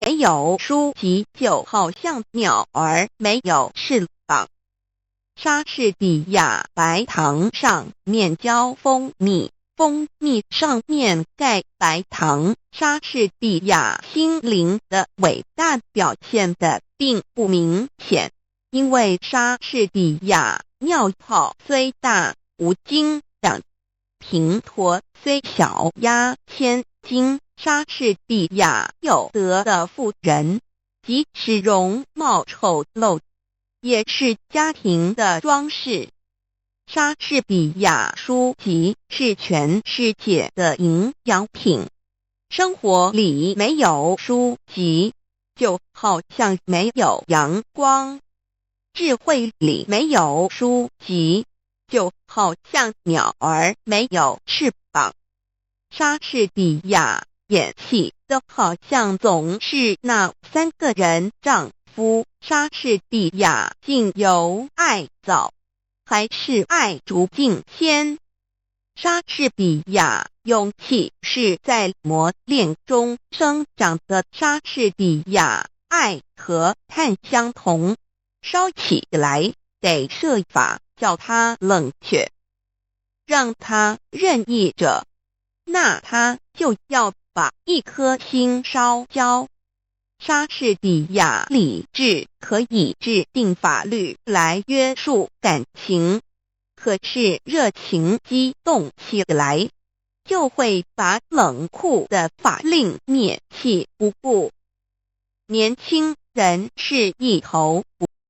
没有书籍，就好像鸟儿没有翅膀。莎士比亚白糖上面浇蜂蜜，蜂蜜上面盖白糖。莎士比亚心灵的伟大表现的并不明显，因为莎士比亚尿泡虽大无精长，平驼虽小压千斤。莎士比亚有德的妇人，即使容貌丑陋，也是家庭的装饰。莎士比亚书籍是全世界的营养品。生活里没有书籍，就好像没有阳光；智慧里没有书籍，就好像鸟儿没有翅膀。莎士比亚演戏的好像总是那3个人丈夫。莎士比亚竟有爱枣，还是爱竹敬仙。莎士比亚勇气是在磨练中生长的。莎士比亚爱和碳相同，烧起来得设法叫它冷却，让它任意着，那他就要把一颗心烧焦。莎士比亚理智可以制定法律来约束感情，可是热情激动起来，就会把冷酷的法令灭弃不顾。年轻人是一头